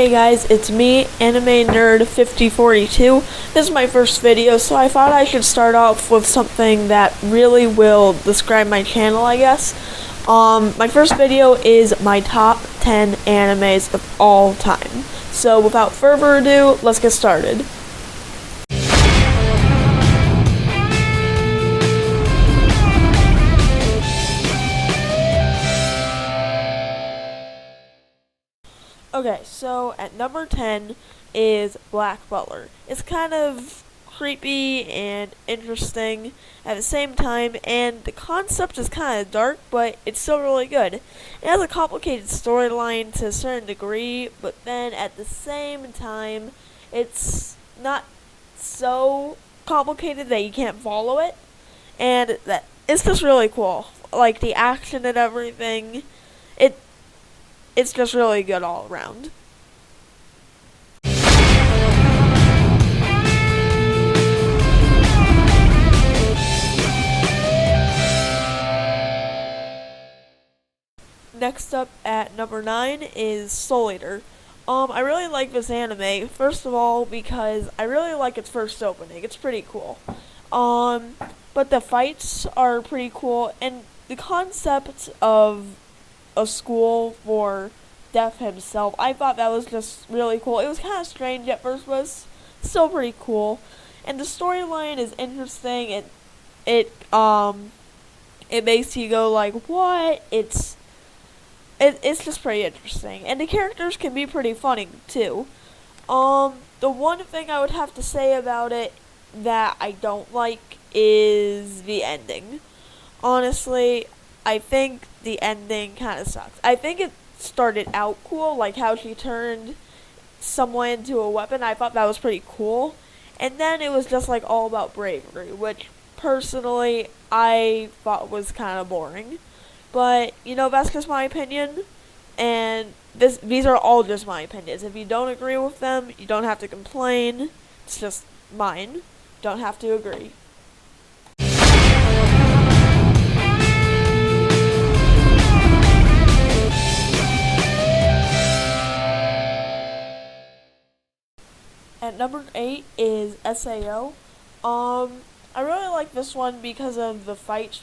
Hey guys, it's me, Anime Nerd 5042. This is my first video, so I thought I should start off with something that really will describe my channel, I guess. My first video is my top 10 animes of all time. So without further ado, let's get started. Okay, so at number 10 is Black Butler. It's kind of creepy and interesting at the same time, and the concept is kind of dark, but it's still really good. It has a complicated storyline to a certain degree, but then at the same time, it's not so complicated that you can't follow it, and that it's just really cool. Like the action and everything, it's just really good all around. Next up at number 9 is Soul Eater. I really like this anime, first of all, because I really like its first opening. It's pretty cool. But the fights are pretty cool, and the concept of a school for Death himself, I thought that was just really cool. It was kind of strange at first, but it's still pretty cool. And the storyline is interesting. It makes you go like, what? It's just pretty interesting. And the characters can be pretty funny too. The one thing I would have to say about it that I don't like is the ending. Honestly, I think the ending kind of sucks. I think it started out cool, like how she turned someone into a weapon. I thought that was pretty cool. And then it was just like all about bravery, which personally I thought was kind of boring. But, that's just my opinion. And these are all just my opinions. If you don't agree with them, you don't have to complain. It's just mine. Don't have to agree. At number 8 is SAO. I really like this one because of the fights.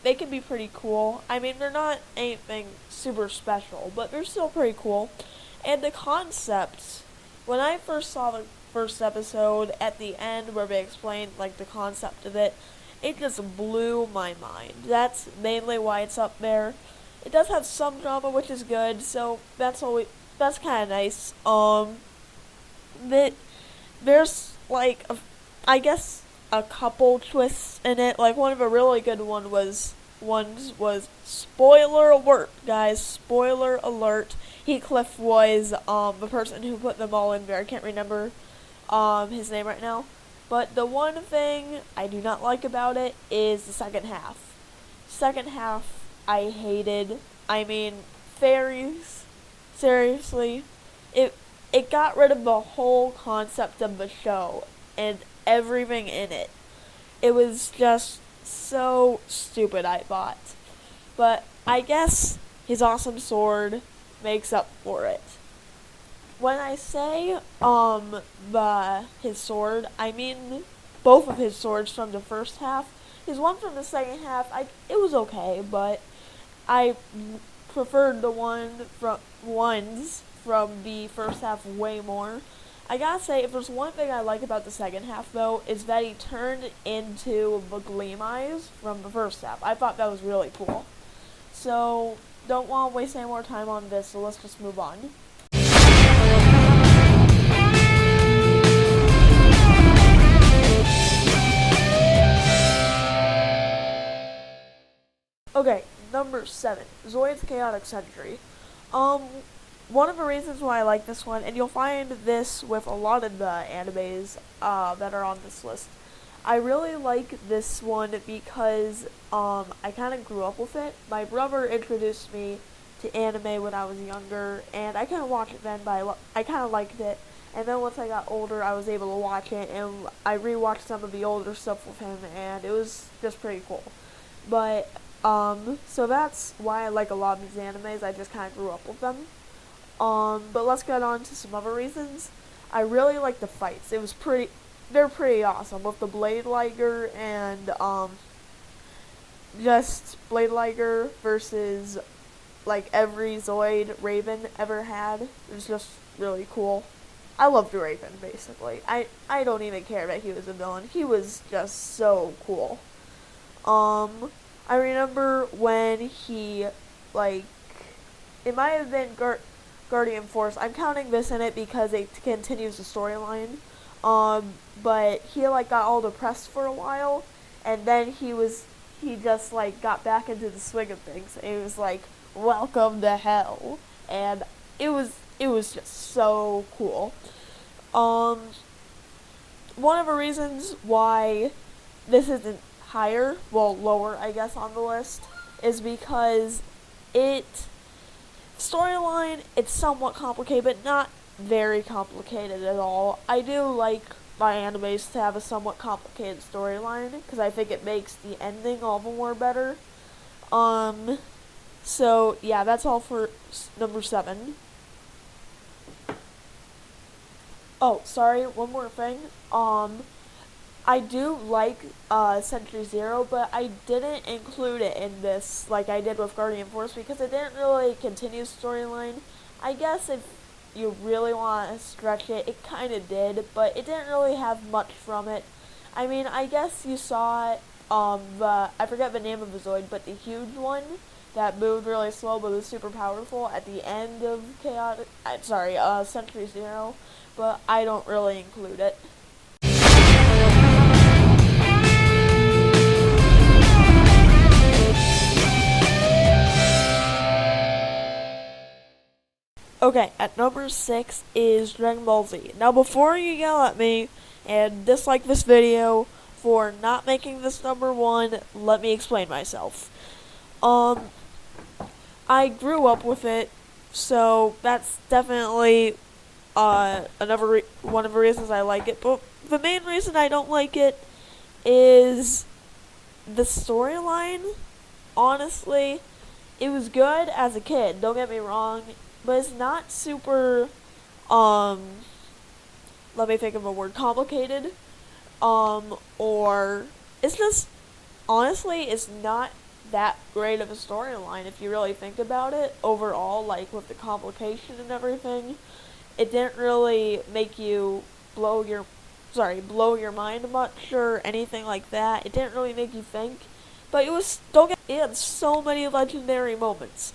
They can be pretty cool. I mean, they're not anything super special, but they're still pretty cool. And the concept, when I first saw the first episode at the end where they explained like the concept of it just blew my mind. That's mainly why it's up there. It does have some drama, which is good, so that's kind of nice. There's like I guess a couple twists in it. Like one of a really good ones was spoiler alert, guys. Spoiler alert. Heathcliff was the person who put them all in there. I can't remember his name right now. But the one thing I do not like about it is the second half. Second half I hated. I mean, fairies. Seriously. It got rid of the whole concept of the show and everything in it. It was just so stupid, I thought. But I guess his awesome sword makes up for it. When I say his sword, I mean both of his swords from the first half. His one from the second half, it was okay, but I preferred the ones from the first half way more. I gotta say, if there's one thing I like about the second half, though, is that he turned into the Gleam Eyes from the first half. I thought that was really cool. So, don't want to waste any more time on this, so let's just move on. Okay, number 7, Zoid's Chaotic Century. One of the reasons why I like this one, and you'll find this with a lot of the animes that are on this list, I really like this one because I kind of grew up with it. My brother introduced me to anime when I was younger, and I couldn't watch it then, but I kind of liked it. And then once I got older, I was able to watch it, and I rewatched some of the older stuff with him, and it was just pretty cool. But so that's why I like a lot of these animes. I just kind of grew up with them. But let's get on to some other reasons. I really like the fights. They're pretty awesome with the Blade Liger and just Blade Liger versus like every Zoid Raven ever had. It was just really cool. I loved Raven basically. I don't even care that he was a villain. He was just so cool. I remember when he like it might have been Guardian Force. I'm counting this in it because it continues the storyline. But he like got all depressed for a while, and then he just like got back into the swing of things. And he was like, "Welcome to hell," and it was just so cool. Um, One of the reasons why this isn't higher, well, lower, I guess, on the list, is because it storyline, it's somewhat complicated, but not very complicated at all. I do like my animes to have a somewhat complicated storyline because I think it makes the ending all the more better. Um, so yeah, that's all for number 7. Oh, sorry, one more thing. I do like Century Zero, but I didn't include it in this like I did with Guardian Force because it didn't really continue storyline. I guess if you really want to stretch it, it kind of did, but it didn't really have much from it. I mean, I guess you saw it, I forget the name of the Zoid, but the huge one that moved really slow but was super powerful at the end of Century Zero, but I don't really include it. Okay, at number 6 is Dragon Ball Z. Now, before you yell at me and dislike this video for not making this number 1, let me explain myself. I grew up with it, so that's definitely one of the reasons I like it. But the main reason I don't like it is the storyline. Honestly, it was good as a kid, don't get me wrong, but it's not super, let me think of a word, complicated, or it's just, honestly, it's not that great of a storyline if you really think about it overall, like with the complication and everything. It didn't really make you blow your mind much or anything like that. It didn't really make you think, but it had so many legendary moments.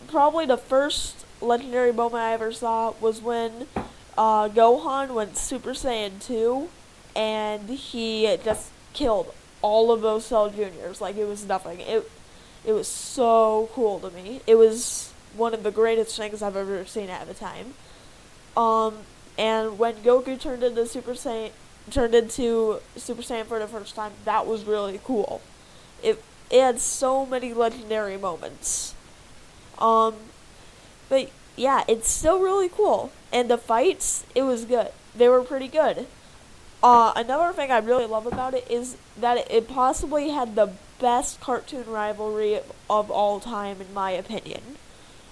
Probably the first legendary moment I ever saw was when Gohan went Super Saiyan 2, and he just killed all of those Cell Juniors like it was nothing. It was so cool to me. It was one of the greatest things I've ever seen at the time. And when Goku turned into Super Saiyan for the first time, that was really cool. It had so many legendary moments. But yeah, it's still really cool. And the fights, it was good. They were pretty good. Another thing I really love about it is that it possibly had the best cartoon rivalry of all time, in my opinion.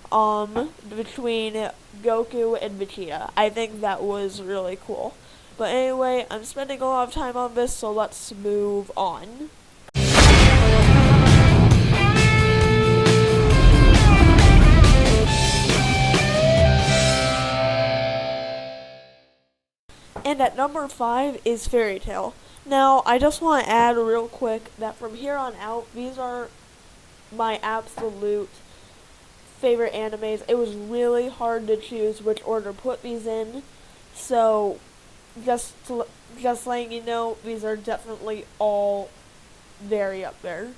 Between Goku and Vegeta. I think that was really cool. But anyway, I'm spending a lot of time on this, so let's move on. And at number 5 is Fairy Tail. Now, I just want to add real quick that from here on out, these are my absolute favorite animes. It was really hard to choose which order to put these in. So, just letting you know, these are definitely all very up there.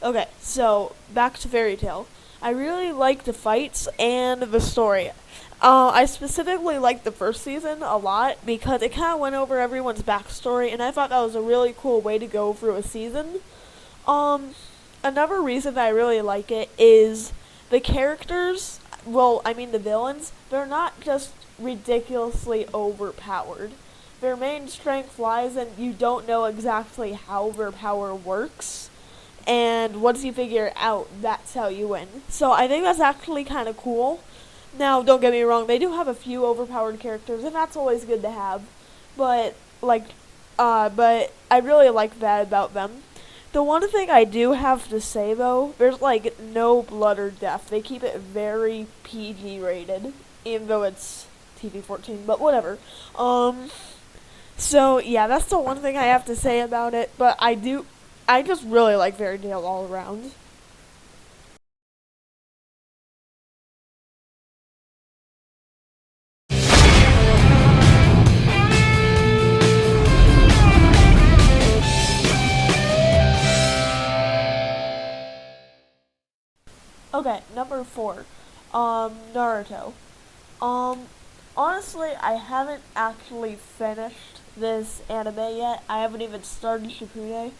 Okay, so back to Fairy Tail. I really like the fights and the story. I specifically liked the first season a lot because it kind of went over everyone's backstory, and I thought that was a really cool way to go through a season. Another reason that I really like it is the characters, the villains, they're not just ridiculously overpowered. Their main strength lies in you don't know exactly how their power works, and once you figure it out, that's how you win. So I think that's actually kind of cool. Now, don't get me wrong, they do have a few overpowered characters, and that's always good to have. But like, but I really like that about them. The one thing I do have to say though, there's like no blood or death. They keep it very PG rated, even though it's TV-14. But whatever. So yeah, that's the one thing I have to say about it. But I just really like Fairy Tail all around. Okay, number 4, Naruto. Um, Honestly, I haven't actually finished this anime yet. I haven't even started Shippuden,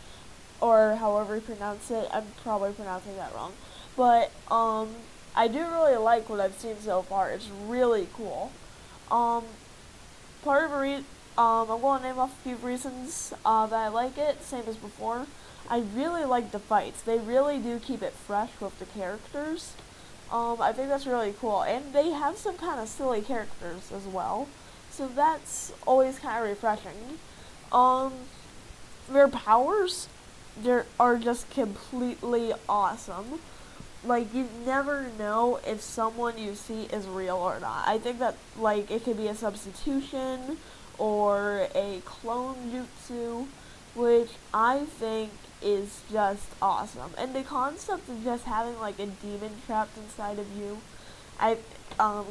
or however you pronounce it. I'm probably pronouncing that wrong. But, I do really like what I've seen so far. It's really cool. Um, Part of the I'm going to name off a few reasons that I like it, same as before. I really like the fights. They really do keep it fresh with the characters. I think that's really cool. And they have some kind of silly characters as well. So that's always kind of refreshing. Um, their powers are just completely awesome. Like, you never know if someone you see is real or not. I think that, like, it could be a substitution or a clone jutsu, which I think is just awesome. And the concept of just having, like, a demon trapped inside of you,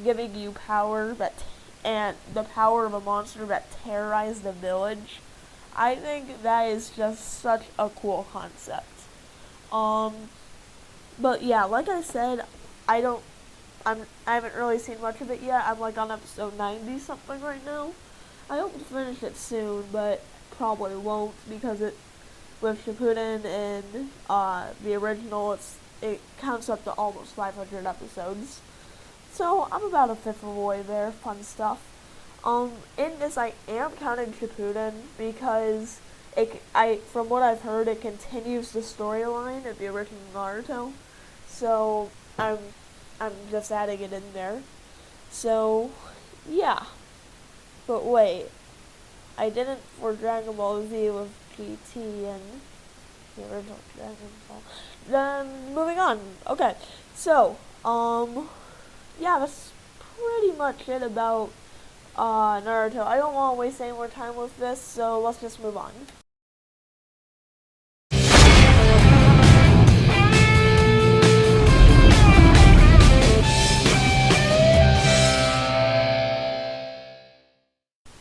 giving you power and the power of a monster that terrorized the village, I think that is just such a cool concept. Um, but yeah, like I said, I don't. I haven't really seen much of it yet. I'm like on episode 90 something right now. I hope to finish it soon, but probably won't because it with Shippuden and the original, it counts up to almost 500 episodes. So I'm about a fifth of the way there. Fun stuff. In this, I am counting Shippuden because from what I've heard, it continues the storyline of the original Naruto. So I'm just adding it in there. So yeah, but wait, I didn't for Dragon Ball Z with GT and the original Dragon Ball. Then moving on. Okay, so yeah, that's pretty much it about Naruto. I don't want to waste any more time with this, so let's just move on.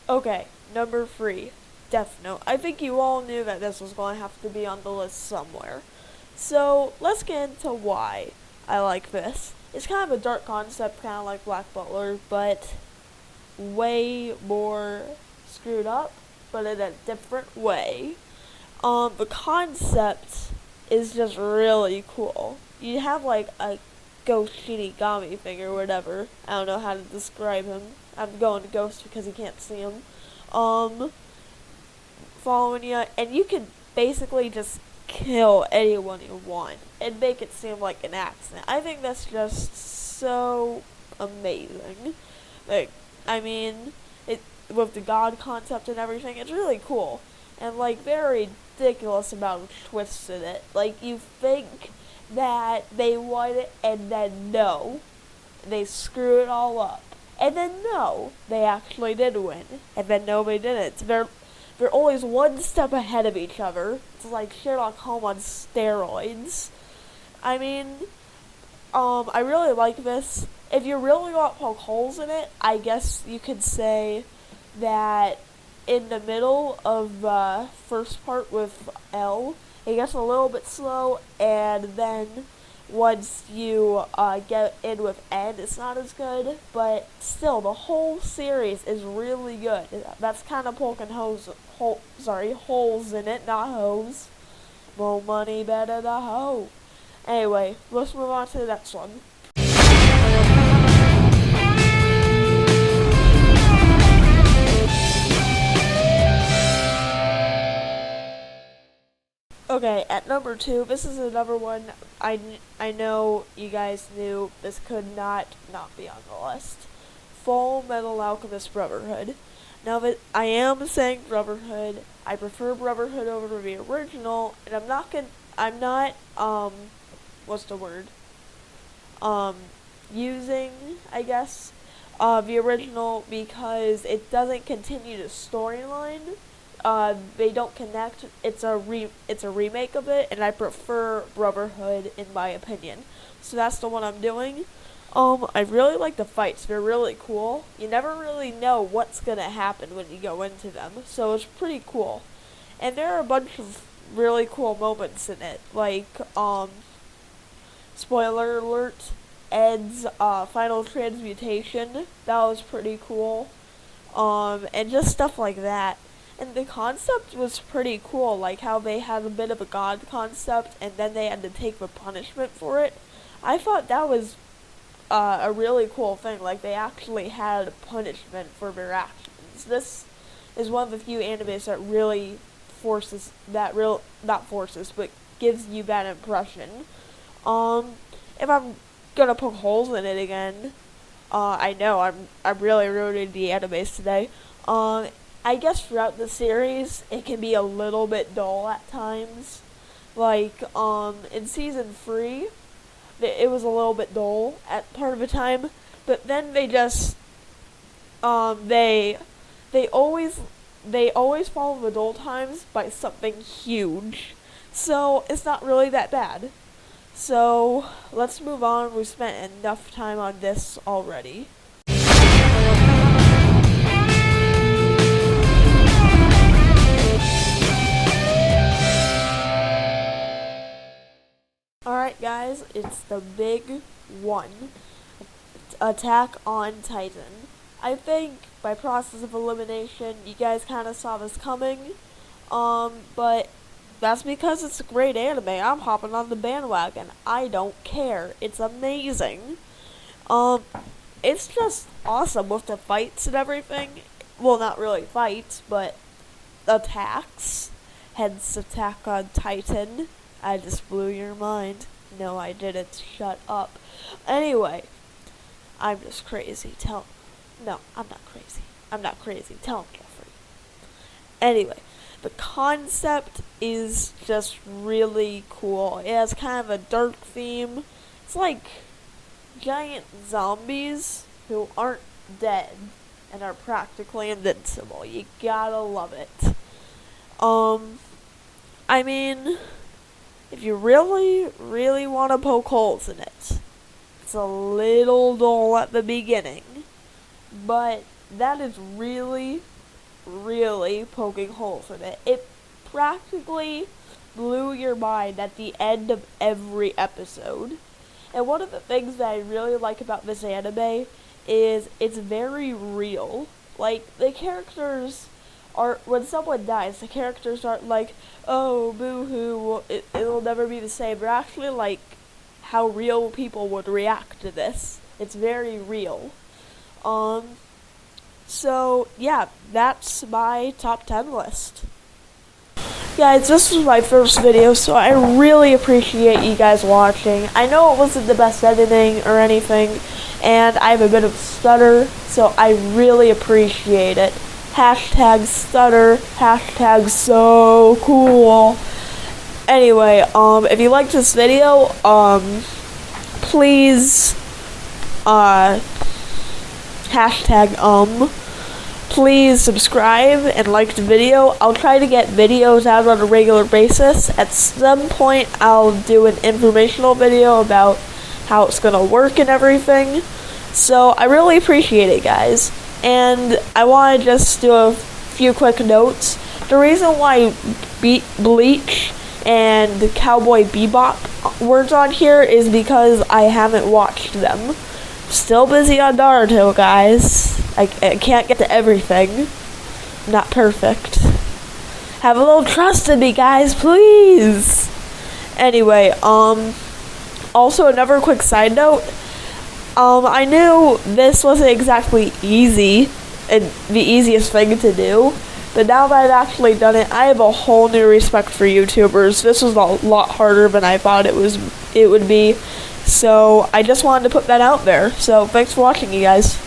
Okay, number 3, Death Note. I think you all knew that this was going to have to be on the list somewhere. So let's get into why I like this. It's kind of a dark concept, kind of like Black Butler, but way more screwed up, but in a different way. The concept is just really cool. You have like a Ghost Shinigami thing or whatever. I don't know how to describe him. I'm going to Ghost because you can't see him. Um, Following you, and you can basically just kill anyone you want and make it seem like an accident. I think that's just so amazing. Like, I mean, it with the god concept and everything, it's really cool and like very ridiculous amount of twists in it. Like you think that they won it, and then no, they screw it all up. And then no, they actually did win. And then no, they didn't. They're always one step ahead of each other. It's like Sherlock Holmes on steroids. I mean, I really like this. If you really want to poke holes in it, I guess you could say that in the middle of the first part with L, it gets a little bit slow, and then once you get in with N, it's not as good, but still, the whole series is really good. That's kind of poking holes in it, not hoes. More money, better the hoe. Anyway, let's move on to the next one. Okay, at number 2, this is another one I know you guys knew this could not be on the list. Full Metal Alchemist Brotherhood. Now that I am saying Brotherhood, I prefer Brotherhood over the original, and I'm not, what's the word? Using, I guess, the original because it doesn't continue the storyline. They don't connect. It's a remake of it, and I prefer Brotherhood in my opinion. So that's the one I'm doing. I really like the fights. They're really cool. You never really know what's gonna happen when you go into them, so it's pretty cool. And there are a bunch of really cool moments in it, like spoiler alert, Ed's final transmutation. That was pretty cool. And just stuff like that. And the concept was pretty cool, like how they had a bit of a god concept, and then they had to take the punishment for it. I thought that was a really cool thing. Like they actually had punishment for their actions. This is one of the few animes that really but gives you that impression. If I'm gonna poke holes in it again, I know I'm really ruining the animes today. I guess throughout the series, it can be a little bit dull at times. Like, in season 3, it was a little bit dull at part of the time, but then they just, they always follow the dull times by something huge. So, it's not really that bad. So, let's move on. We've spent enough time on this already. Alright guys, it's the big one. Attack on Titan. I think by process of elimination, you guys kind of saw this coming. But that's because it's a great anime. I'm hopping on the bandwagon. I don't care. It's amazing. It's just awesome with the fights and everything. Well, not really fights, but attacks. Hence Attack on Titan. I just blew your mind. No, I didn't. Shut up. Anyway, I'm just crazy. No, I'm not crazy. I'm not crazy. Tell him, Jeffrey. Anyway, the concept is just really cool. It has kind of a dark theme. It's like giant zombies who aren't dead and are practically invincible. You gotta love it. I mean, if you really, really want to poke holes in it, it's a little dull at the beginning, but that is really, really poking holes in it. It practically blew your mind at the end of every episode. And one of the things that I really like about this anime is it's very real. Like, the characters when someone dies, the characters aren't like, oh, boo-hoo, it'll never be the same. They're actually like how real people would react to this. It's very real. So, yeah, that's my top 10 list. Guys, this was my first video, so I really appreciate you guys watching. I know it wasn't the best editing or anything, and I have a bit of stutter, so I really appreciate it. Hashtag stutter, hashtag so cool. Anyway, if you liked this video, please, hashtag, please subscribe and like the video. I'll try to get videos out on a regular basis. At some point, I'll do an informational video about how it's gonna work and everything. So, I really appreciate it, guys. And I want to just do a few quick notes. The reason why Bleach and Cowboy Bebop weren't on here is because I haven't watched them. Still busy on Naruto, guys. I can't get to everything. I'm not perfect. Have a little trust in me, guys, please. Anyway, also another quick side note. I knew this wasn't exactly easy and the easiest thing to do, But now that I've actually done it, I have a whole new respect for YouTubers. This was a lot harder than I thought it would be. So I just wanted to put that out there. So thanks for watching, you guys.